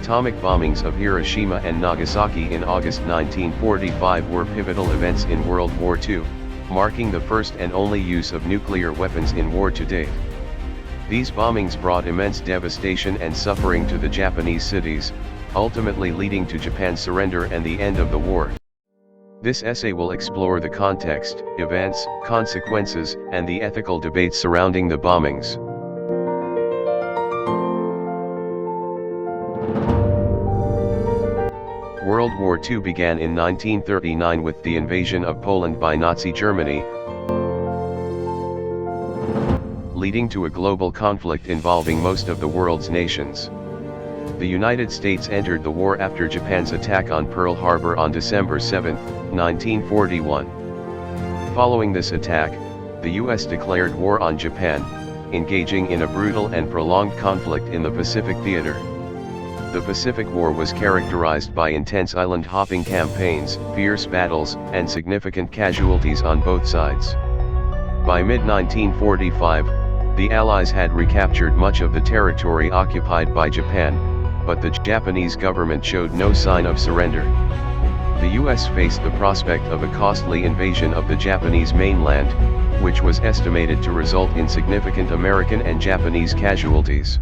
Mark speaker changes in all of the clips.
Speaker 1: atomic bombings of Hiroshima and Nagasaki in August 1945 were pivotal events in World War II, marking the first and only use of nuclear weapons in war to date. These bombings brought immense devastation and suffering to the Japanese cities, ultimately leading to Japan's surrender and the end of the war. This essay will explore the context, events, consequences, and the ethical debates surrounding the bombings. World War II began in 1939 with the invasion of Poland by Nazi Germany, leading to a global conflict involving most of the world's nations. The United States entered the war after Japan's attack on Pearl Harbor on December 7, 1941. Following this attack, the U.S. declared war on Japan, engaging in a brutal and prolonged conflict in the Pacific theater. The Pacific War was characterized by intense island-hopping campaigns, fierce battles, and significant casualties on both sides. By mid-1945, the Allies had recaptured much of the territory occupied by Japan, but the Japanese government showed no sign of surrender. The U.S. faced the prospect of a costly invasion of the Japanese mainland, which was estimated to result in significant American and Japanese casualties.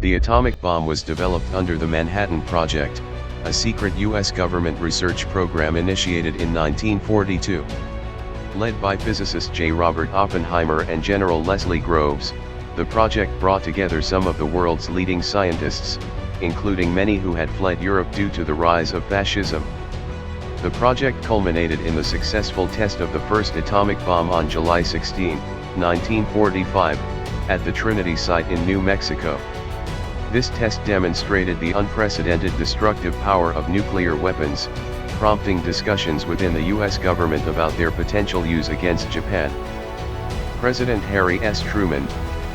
Speaker 1: The atomic bomb was developed under the Manhattan Project, a secret U.S. government research program initiated in 1942. Led by physicist J. Robert Oppenheimer and General Leslie Groves, the project brought together some of the world's leading scientists, including many who had fled Europe due to the rise of fascism. The project culminated in the successful test of the first atomic bomb on July 16, 1945, at the Trinity site in New Mexico. This test demonstrated the unprecedented destructive power of nuclear weapons, prompting discussions within the U.S. government about their potential use against Japan. President Harry S. Truman,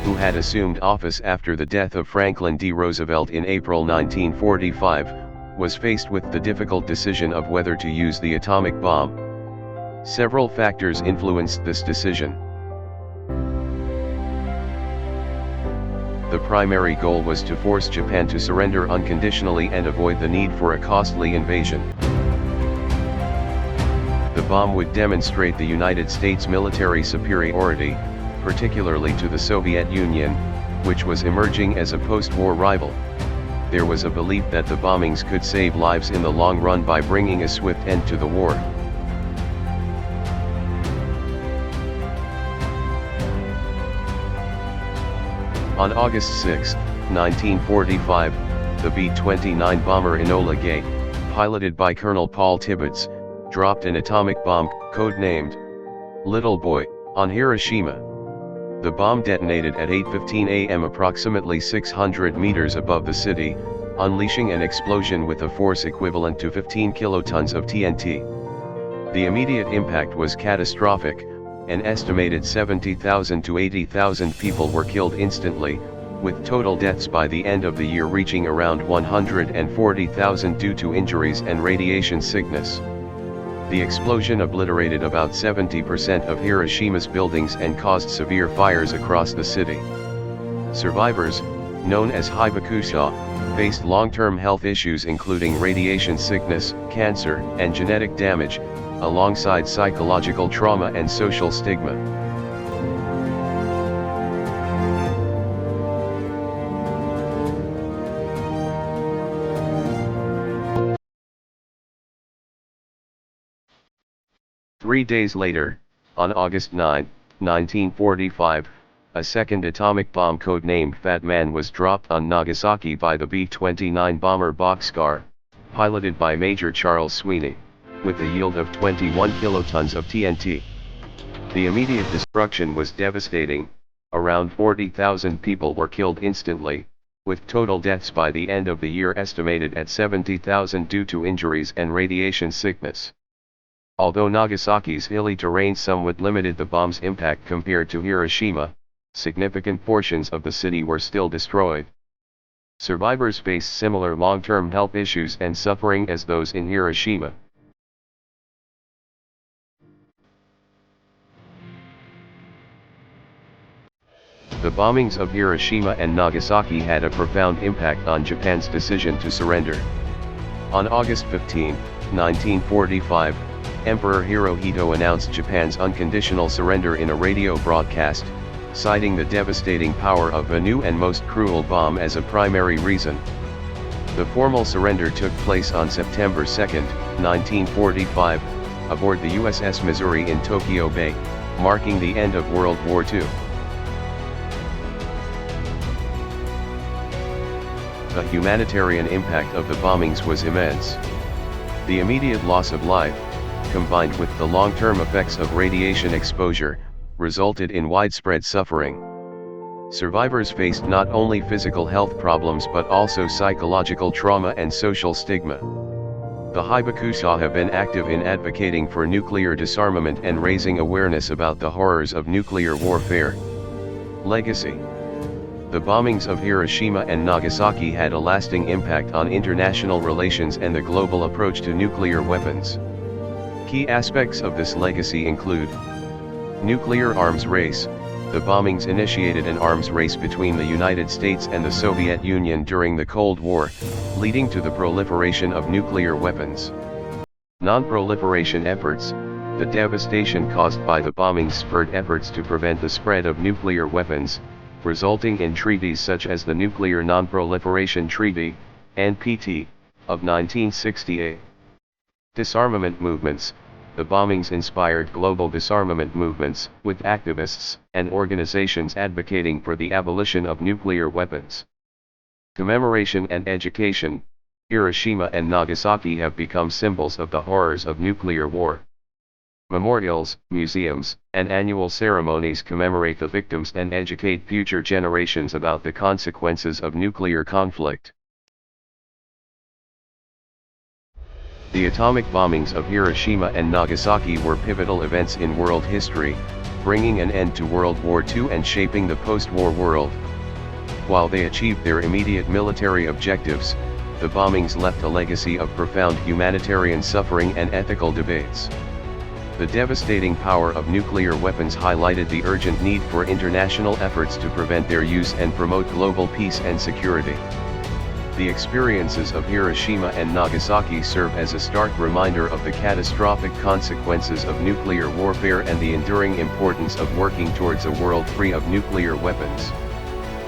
Speaker 1: who had assumed office after the death of Franklin D. Roosevelt in April 1945, was faced with the difficult decision of whether to use the atomic bomb. Several factors influenced this decision. The primary goal was to force Japan to surrender unconditionally and avoid the need for a costly invasion. The bomb would demonstrate the United States' military superiority, particularly to the Soviet Union, which was emerging as a post-war rival. There was a belief that the bombings could save lives in the long run by bringing a swift end to the war. On August 6, 1945, the B-29 bomber Enola Gay, piloted by Colonel Paul Tibbets, dropped an atomic bomb, codenamed Little Boy, on Hiroshima. The bomb detonated at 8:15 a.m. approximately 600 meters above the city, unleashing an explosion with a force equivalent to 15 kilotons of TNT. The immediate impact was catastrophic. An estimated 70,000 to 80,000 people were killed instantly, with total deaths by the end of the year reaching around 140,000 due to injuries and radiation sickness. The explosion obliterated about 70% of Hiroshima's buildings and caused severe fires across the city. Survivors, known as hibakusha, faced long-term health issues including radiation sickness, cancer, and genetic damage, alongside psychological trauma and social stigma. Three days later, on August 9, 1945, a second atomic bomb codenamed Fat Man was dropped on Nagasaki by the B-29 bomber Boxcar, piloted by Major Charles Sweeney, with a yield of 21 kilotons of TNT. The immediate destruction was devastating. Around 40,000 people were killed instantly, with total deaths by the end of the year estimated at 70,000 due to injuries and radiation sickness. Although Nagasaki's hilly terrain somewhat limited the bomb's impact compared to Hiroshima, significant portions of the city were still destroyed. Survivors faced similar long-term health issues and suffering as those in Hiroshima. The bombings of Hiroshima and Nagasaki had a profound impact on Japan's decision to surrender. On August 15, 1945, Emperor Hirohito announced Japan's unconditional surrender in a radio broadcast, citing the devastating power of a new and most cruel bomb as a primary reason. The formal surrender took place on September 2, 1945, aboard the USS Missouri in Tokyo Bay, marking the end of World War II. The humanitarian impact of the bombings was immense. The immediate loss of life, combined with the long-term effects of radiation exposure, resulted in widespread suffering. Survivors faced not only physical health problems but also psychological trauma and social stigma. The Hibakusha have been active in advocating for nuclear disarmament and raising awareness about the horrors of nuclear warfare. Legacy. The bombings of Hiroshima and Nagasaki had a lasting impact on international relations and the global approach to nuclear weapons. Key aspects of this legacy include: nuclear arms race. The bombings initiated an arms race between the United States and the Soviet Union during the Cold War, leading to the proliferation of nuclear weapons. Non-proliferation efforts. The devastation caused by the bombings spurred efforts to prevent the spread of nuclear weapons, resulting in treaties such as the Nuclear Non-Proliferation Treaty, NPT, of 1968. Disarmament movements. The bombings inspired global disarmament movements, with activists and organizations advocating for the abolition of nuclear weapons. Commemoration and education. Hiroshima and Nagasaki have become symbols of the horrors of nuclear war. Memorials, museums, and annual ceremonies commemorate the victims and educate future generations about the consequences of nuclear conflict. The atomic bombings of Hiroshima and Nagasaki were pivotal events in world history, bringing an end to World War II and shaping the post-war world. While they achieved their immediate military objectives, the bombings left a legacy of profound humanitarian suffering and ethical debates. The devastating power of nuclear weapons highlighted the urgent need for international efforts to prevent their use and promote global peace and security. The experiences of Hiroshima and Nagasaki serve as a stark reminder of the catastrophic consequences of nuclear warfare and the enduring importance of working towards a world free of nuclear weapons.